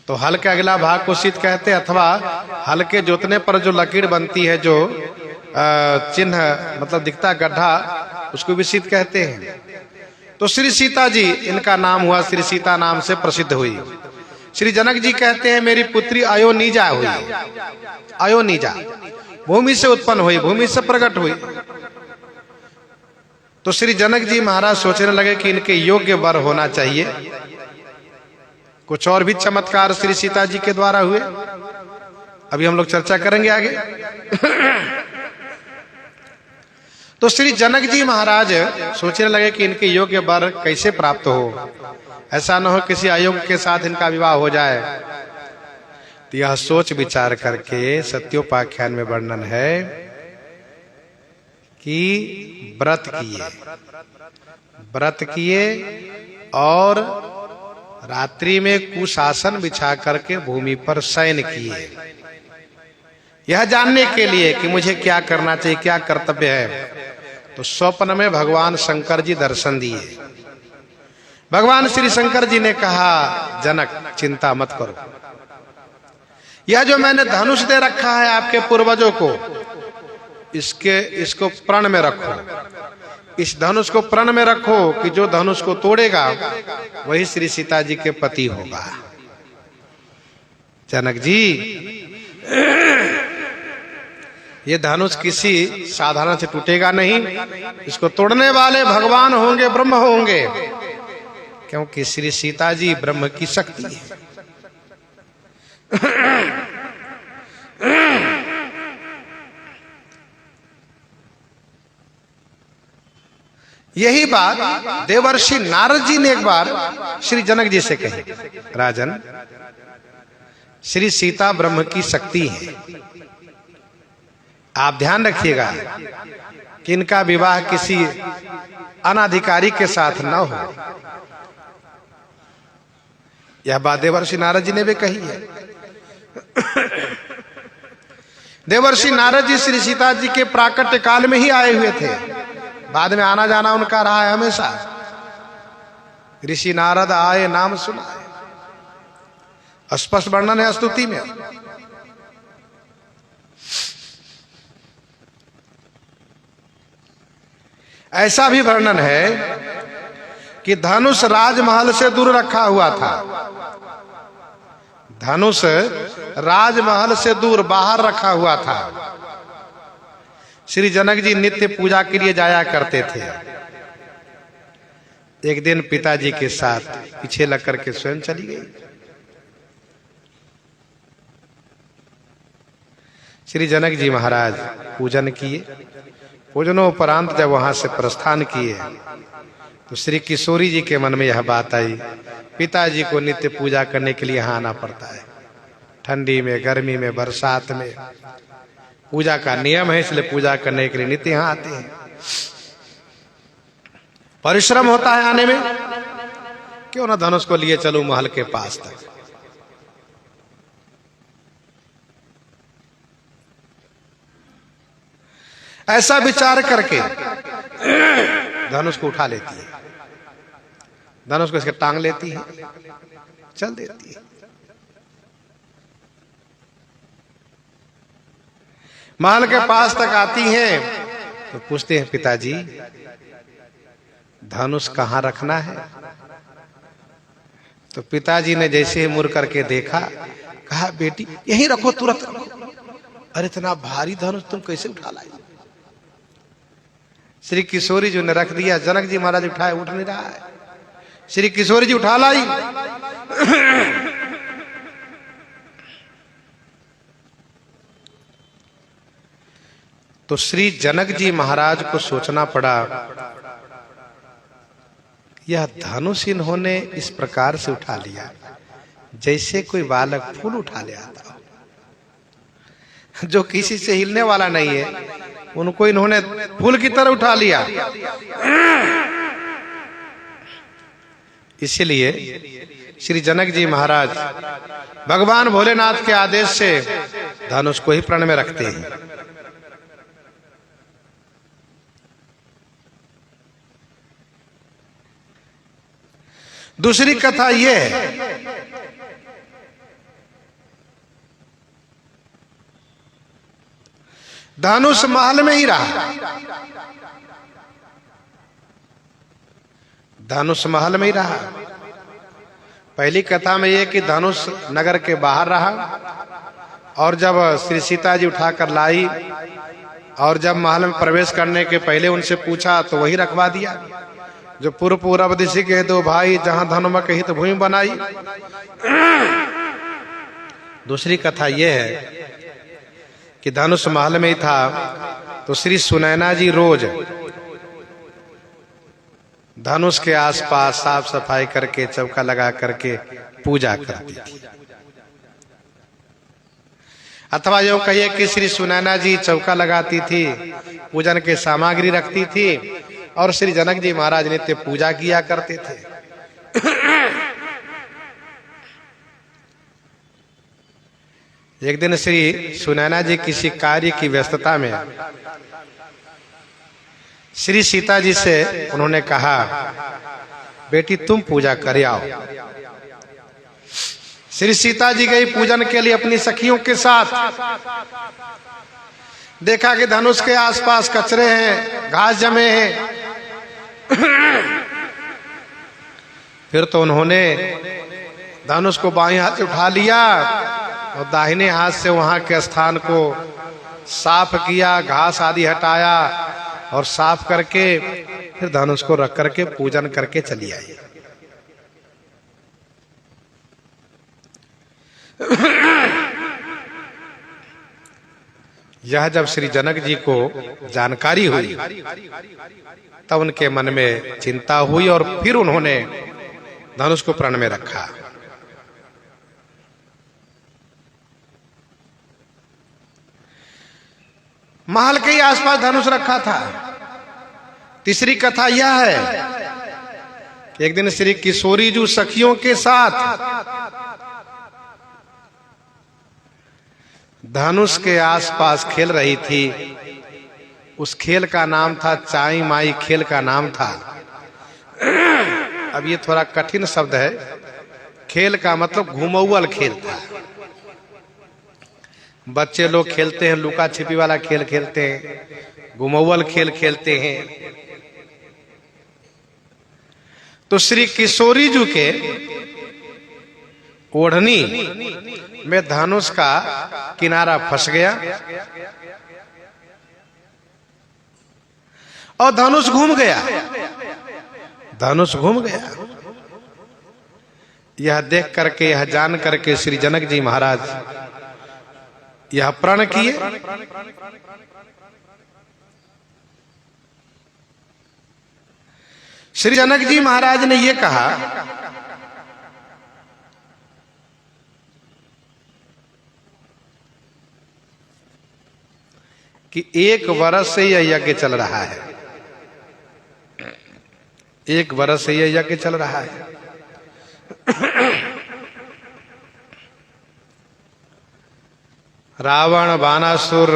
तो हल के अगला भाग को शीत कहते हैं, अथवा हल के जोतने पर जो लकीर बनती है, जो चिन्ह मतलब दिखता गड्ढा, उसको भी शीत कहते हैं। तो श्री सीता जी, इनका नाम हुआ श्री सीता नाम से प्रसिद्ध हुई। श्री जनक जी कहते हैं मेरी पुत्री अयोनिजा हुई। अयोनिजा भूमि से उत्पन्न हुई, भूमि से प्रकट हुई। तो श्री जनक जी महाराज सोचने लगे कि इनके योग्य वर होना चाहिए। कुछ और भी चमत्कार श्री सीता जी के द्वारा हुए, अभी हम लोग चर्चा करेंगे आगे। तो श्री जनक जी महाराज सोचने लगे कि इनके योग्य वर कैसे प्राप्त हो, ऐसा न हो किसी अयोग्य के साथ इनका विवाह हो जाए। तो यह सोच विचार करके सत्योपाख्यान में वर्णन है कि व्रत किए और रात्रि में कुशासन बिछा करके भूमि पर शयन किए, यह जानने के लिए कि मुझे क्या करना चाहिए, क्या कर्तव्य है। तो स्वप्न में भगवान शंकर जी दर्शन दिए। भगवान श्री शंकर जी ने कहा जनक चिंता मत करो, यह जो मैंने धनुष दे रखा है आपके पूर्वजों को, इसको प्रण में रखो। इस धनुष को प्रण में रखो कि जो धनुष को तोड़ेगा वही श्री सीता जी के पति होगा। जनक जी ये धनुष किसी साधारण से टूटेगा नहीं, इसको तोड़ने वाले भगवान होंगे, ब्रह्म होंगे, क्योंकि श्री सीता जी ब्रह्म की शक्ति है। यही बात देवर्षि नारद जी ने एक बार श्री जनक जी से कही, राजन श्री सीता ब्रह्म की शक्ति है, आप ध्यान रखिएगा कि इनका विवाह किसी अनाधिकारी के साथ न हो। यह बात देवर्षि नारद जी ने भी कही है। देवर्षि नारद जी श्री सीता जी के प्राकट्य काल में ही आए हुए थे, बाद में आना जाना उनका रहा है हमेशा। ऋषि नारद आए नाम सुना, स्पष्ट वर्णन है स्तुति में। ऐसा भी वर्णन है कि धनुष राजमहल से दूर रखा हुआ था। धनुष राजमहल से दूर बाहर रखा हुआ था। श्री जनक जी नित्य पूजा के लिए जाया करते थे। एक दिन पिताजी के साथ पीछे लग करके स्वयं चली गई। श्री जनक जी महाराज पूजन किए। पूजनोपरांत जब वहां से प्रस्थान किए तो श्री किशोरी जी के मन में यह बात आई, पिताजी को नित्य पूजा करने के लिए यहाँ आना पड़ता है। ठंडी में, गर्मी में, बरसात में पूजा का नियम है, इसलिए पूजा करने के लिए नित्य यहाँ आते हैं। परिश्रम होता है आने में, क्यों ना धनुष को लिए चलूं महल के पास तक। ऐसा विचार करके धनुष को उठा लेती है, धनुष को इसके टांग लेती है, चल देती है। महल के पास तक आती हैं तो पूछते हैं पिताजी धनुष कहाँ रखना है। तो पिताजी ने जैसे ही मुड़ करके देखा, कहा बेटी यहीं रखो, तुरंत रखो। अरे इतना भारी धनुष तुम कैसे उठा लाई। श्री किशोरी जी ने रख दिया। जनक जी महाराज उठाए, उठ नहीं रहा है। श्री किशोरी जी उठा लाई। तो श्री जनक जी महाराज को सोचना पड़ा, यह धनुष इन्होंने इस प्रकार से उठा लिया जैसे कोई बालक फूल उठा ले आता हो, जो किसी से हिलने वाला नहीं है, उनको इन्होंने फूल की तरह उठा लिया। इसलिए श्री जनक जी महाराज भगवान भोलेनाथ के आदेश से धनुष को ही प्रण में रखते हैं। दूसरी कथा यह है, धनुष महल में ही रहा। धनुष महल में ही रहा। पहली कथा में यह कि धनुष नगर के बाहर रहा, और जब श्री सीता जी उठाकर लाई और जब महल में प्रवेश करने के पहले उनसे पूछा तो वही रखवा दिया जो पूर्व पूर्व दिशा के दो भाई, जहां धनुमा कही तो भूमि बनाई। दूसरी कथा यह है कि धनुष महल में ही था तो श्री सुनैना जी रोज धनुष के आसपास साफ सफाई करके चौका लगा करके पूजा करती थी। अथवा यूं कहिए कि श्री सुनैना जी चौका लगाती थी, पूजन के सामग्री रखती थी, और श्री जनक जी महाराज नित्य पूजा किया करते थे। एक दिन श्री सुनैना जी किसी कार्य की व्यस्तता में श्री सीता जी से उन्होंने कहा, बेटी तुम पूजा कर आओ। श्री सीता जी गई पूजन के लिए अपनी सखियों के साथ। देखा कि धनुष के आसपास कचरे हैं, घास जमे हैं। फिर तो उन्होंने धनुष को बाएं हाथ से उठा लिया और दाहिने हाथ से वहां के स्थान को साफ किया, घास आदि हटाया और साफ करके फिर धनुष को रख करके पूजन करके चली आई। यह जब श्री जनक जी को जानकारी हुई तब उनके मन में चिंता हुई और फिर उन्होंने धनुष को प्रण में रखा। महल के ही आसपास धनुष रखा था। तीसरी कथा यह है कि एक दिन श्री किशोरी जी सखियों के साथ धनुष के आसपास खेल रही थी। उस खेल का नाम था चाई माई, खेल का नाम था। अब ये थोड़ा कठिन शब्द है। खेल का मतलब घुमौवल खेल था। बच्चे लोग खेलते हैं, लुका छिपी वाला खेल खेलते हैं, घुमौवल खेल खेलते हैं। तो श्री किशोरी जी के ओढ़नी में धनुष का किनारा फंस गया और धनुष घूम गया। धनुष घूम गया। यह देख करके, यह जान करके श्री जनक जी महाराज यह प्रण किए। श्री जनक जी महाराज ने यह कहा कि 1 वर्ष से यह यज्ञ चल रहा है। 1 वर्ष से यह यज्ञ चल रहा है। रावण, बानासुर,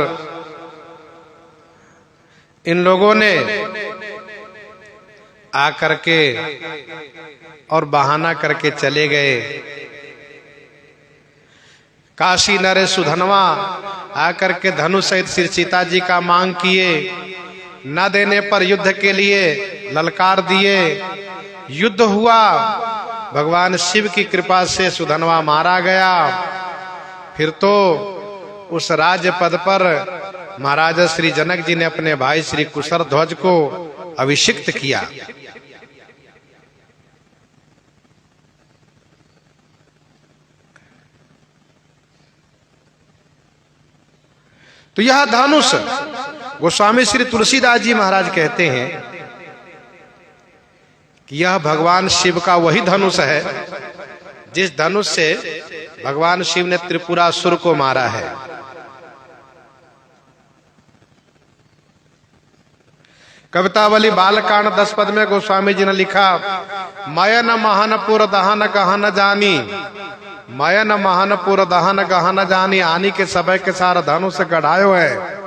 इन लोगों ने आकर के और बहाना करके चले गए। काशी नरेश सुधनवा आकर के धनुष सहित श्री सीता जी का मांग किए। न देने पर युद्ध के लिए ललकार दिए। युद्ध हुआ। भगवान शिव की कृपा से सुधनवा मारा गया। फिर तो उस राज्य पद पर महाराजा श्री जनक जी ने अपने भाई श्री कुशर ध्वज को अभिषिक्त किया। तो यह धनुष गोस्वामी श्री तुलसीदास जी महाराज कहते हैं कि यह भगवान शिव का वही धनुष है जिस धनुष से भगवान शिव ने त्रिपुरासुर को मारा है। कवितावली बालकांड 10 पद में गोस्वामी जी ने लिखा, मयन महनपुर दहन गहन जानी, मयन महनपुर दहन गहन जानी, आनी के समय के सार धनुष गढ़ायो है।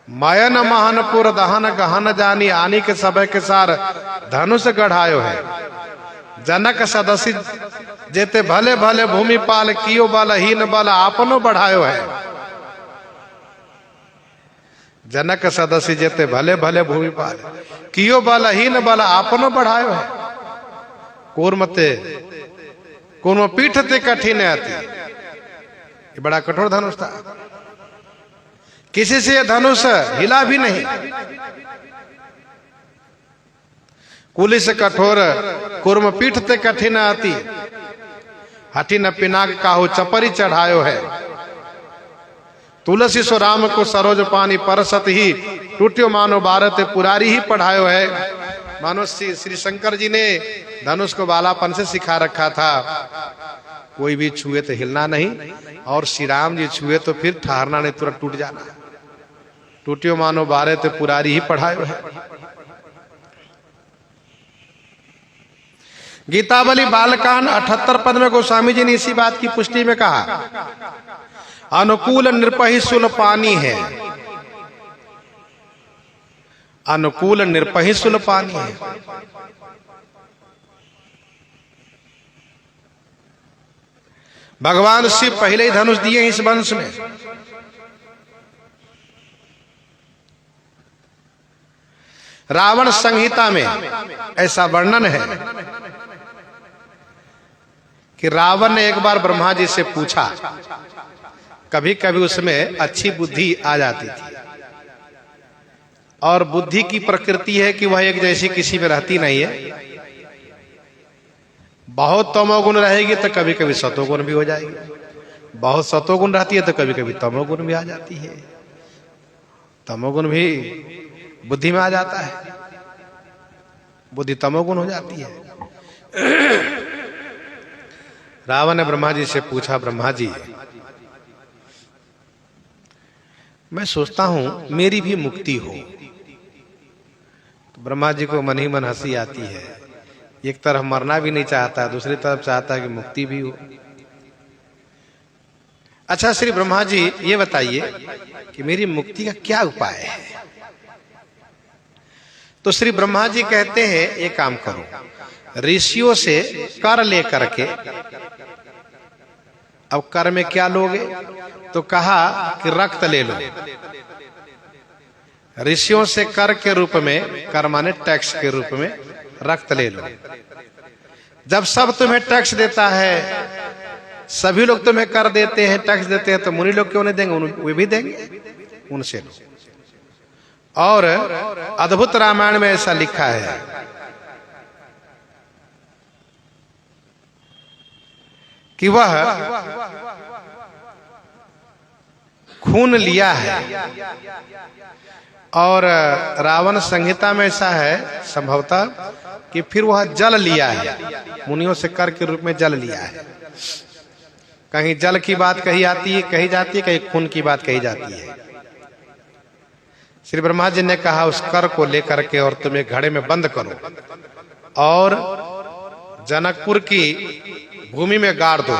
मयन महनपुर दहन गहन जानी, आनी के समय के सार धनुष गढ़ायो है। जनक सदसी जेते भले भले भूमि पाल कियो बलहीन बल आपनो बढ़ायो है। जनक सदसी जेते भले भले भूमि पाल कियो बलहीन बल आपनो बढ़ायो है। कूर्म पीठ ते कठिन आती, ये बड़ा कठोर धनुष था, किसी से धनुष हिला भी नहीं। कुलिस कठोर कूर्म पीठ ते कठिन आती, हठी न पिनाक काहू चपरी चढ़ायो है। तुलसी सो राम को सरोज पानी परसत ही, टूट्यो मानो भारत पुरारी ही पढ़ायो है। मानो श्री शंकर जी ने धनुष को बालापन से सिखा रखा था, कोई भी छुए तो हिलना नहीं, और श्री राम जी छुए तो फिर ठहरना नहीं, तुरंत टूट जाना। टूट्यो मानो भारत पुरारी ही पढ़ायो है। गीतावली बालकांड 78 पद में गोस्वामी जी ने इसी बात की पुष्टि में कहा, अनुकूल निरपही सुल पानी है। अनुकूल निरपही सुल पानी है। भगवान शिव पहले ही धनुष दिए इस वंश में। रावण संहिता में ऐसा वर्णन है कि रावण ने एक बार ब्रह्मा जी से पूछा, कभी कभी उसमें अच्छी बुद्धि आ जाती थी, और बुद्धि की प्रकृति है कि वह एक जैसी किसी में रहती नहीं है। बहुत तमोगुण रहेगी तो कभी कभी सतोगुण भी हो जाएगी, बहुत सतोगुण रहती है तो कभी कभी तमोगुण भी आ जाती है। तमोगुण भी बुद्धि में आ जाता है, बुद्धि तमोगुण हो जाती है। रावण ने ब्रह्मा जी से पूछा, ब्रह्मा जी मैं सोचता हूं मेरी भी मुक्ति हो। तो ब्रह्मा जी को मन ही मन हंसी आती है, एक तरफ मरना भी नहीं चाहता, दूसरी तरफ चाहता है कि मुक्ति भी हो। अच्छा श्री ब्रह्मा जी ये बताइए कि मेरी मुक्ति का क्या उपाय है। तो श्री ब्रह्मा जी कहते हैं, एक काम करो, ऋषियों से कर ले करके। अब कर में क्या लोगे, तो कहा कि रक्त ले लो। ऋषियों से कर के रूप में, कर माने टैक्स के रूप में, रक्त ले लो। जब सब तुम्हें टैक्स देता है, सभी लोग तुम्हें कर देते हैं, टैक्स देते हैं, तो मुनि लोग क्यों नहीं देंगे, वे भी देंगे, उनसे लो। और अद्भुत रामायण में ऐसा लिखा है कि वह खून लिया है, और रावण संहिता में ऐसा है संभवतः कि फिर वह जल लिया है, मुनियों से कर के रूप में जल लिया है। कहीं जल की बात कही जाती है, कहीं खून की बात कही जाती है। श्री ब्रह्मा जी ने कहा उस कर को लेकर के और तुम्हें घड़े में बंद करो और जनकपुर की भूमि में गाड़ दो,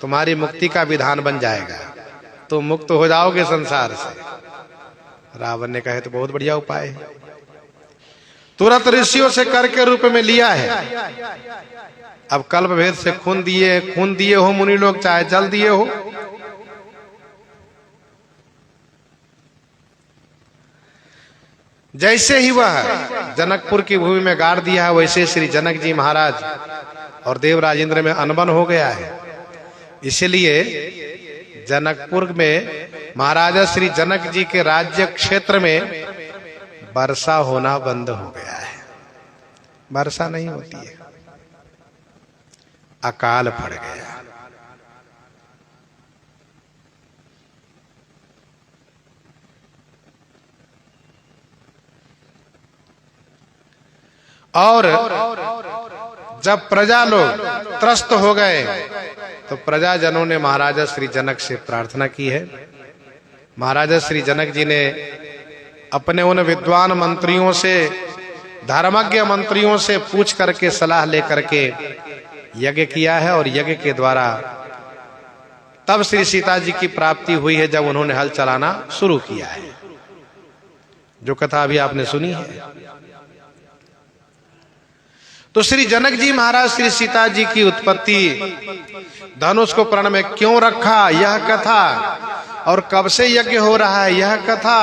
तुम्हारी मुक्ति का विधान बन जाएगा, तुम मुक्त हो जाओगे संसार से। रावण ने कहा तो बहुत बढ़िया उपाय है। तुरंत ऋषियों से कर के रूप में लिया है। अब कल्प भेद से खून दिए हो मुनि लोग, चाहे जल दिए हो। जैसे ही वह जनकपुर की भूमि में गाड़ दिया है, वैसे श्री जनक जी महाराज और देवराज इंद्र में अनबन हो गया है। इसलिए जनकपुर में महाराजा श्री जनक जी के राज्य क्षेत्र में वर्षा होना बंद हो गया है। वर्षा नहीं होती है, अकाल पड़ गया। और जब प्रजा लोग त्रस्त हो गए तो प्रजाजनों ने महाराजा श्री जनक से प्रार्थना की है। महाराजा श्री जनक जी ने अपने उन विद्वान मंत्रियों से, धर्मज्ञ मंत्रियों से पूछ करके, सलाह लेकर के यज्ञ किया है, और यज्ञ के द्वारा तब श्री सीता जी की प्राप्ति हुई है, जब उन्होंने हल चलाना शुरू किया है, जो कथा अभी आपने सुनी है। तो श्री जनक जी महाराज श्री सीता जी की उत्पत्ति, धनुष को प्रण में क्यों रखा, यह कथा, और कब से यज्ञ हो रहा है यह कथा,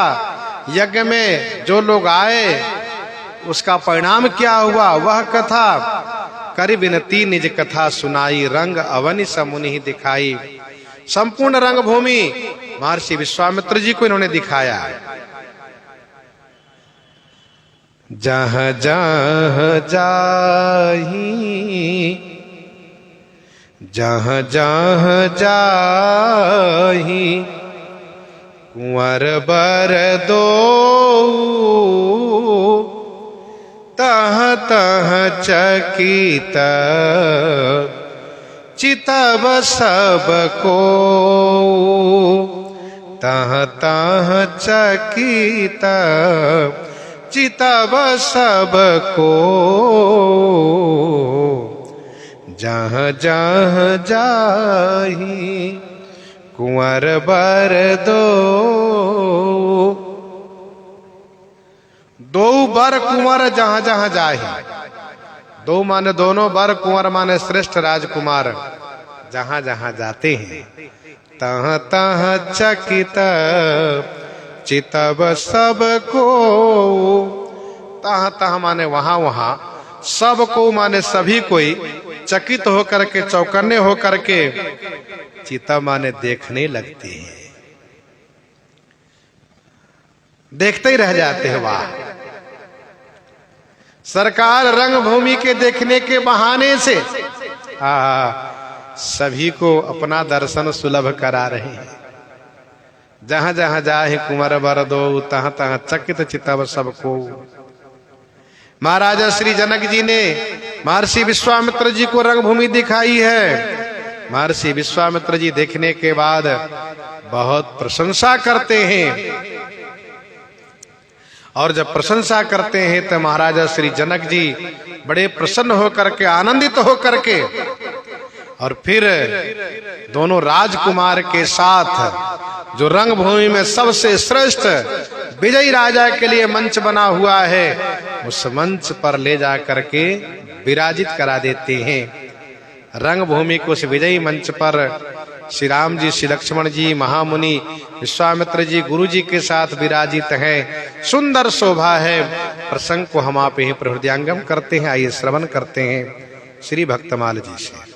यज्ञ में जो लोग आए उसका परिणाम क्या हुआ वह कथा, करि विनती निज कथा सुनाई, रंग अवनि समुनि ही दिखाई। संपूर्ण रंग भूमि महर्षि विश्वामित्र जी को इन्होंने दिखाया। जहाँ जहाँ जाही, जहाँ जहाँ जाही, कुंवर बर दो, तह तह चकित चितव सब को, तह तह चकित चितव सब को, जहाँ जहाँ जाही कुंवर बर दो। दो बर कुंवर जहाँ जहाँ जाही, दो माने दोनों, बर कुंवर माने श्रेष्ठ राजकुमार जहाँ जहाँ जाते हैं, तहाँ तहाँ चकित चितव सब को, तहाँ तहाँ माने वहां वहां, सब को माने सभी कोई, चकित होकर के, चौकन्ने होकर के, चिता माने देखने लगते हैं, देखते ही रह जाते हैं। वाह, सरकार रंग भूमि के देखने के बहाने से सभी को अपना दर्शन सुलभ करा रहे हैं। जहां जहां जाए कुंवर बर दो, तहां तहां चकित चितव सबको। महाराजा श्री जनक जी ने महर्षि विश्वामित्र जी को रंगभूमि दिखाई है। महर्षि विश्वामित्र जी देखने के बाद बहुत प्रशंसा करते हैं, और जब प्रशंसा करते हैं तो महाराजा श्री जनक जी बड़े प्रसन्न होकर के, आनंदित होकर के, और फिर दोनों राजकुमार के साथ जो रंगभूमि में सबसे श्रेष्ठ विजयी राजा के लिए मंच बना हुआ है, उस मंच पर ले जा करके विराजित करा देते हैं। रंगभूमि को उस विजयी मंच पर श्री राम जी, श्री लक्ष्मण जी, महामुनि विश्वामित्र जी, गुरु जी के साथ विराजित हैं। सुंदर शोभा है। प्रसंग को हम आप ही प्रहृदयांगम करते हैं। आइए श्रवण करते हैं श्री भक्तमाल जी से।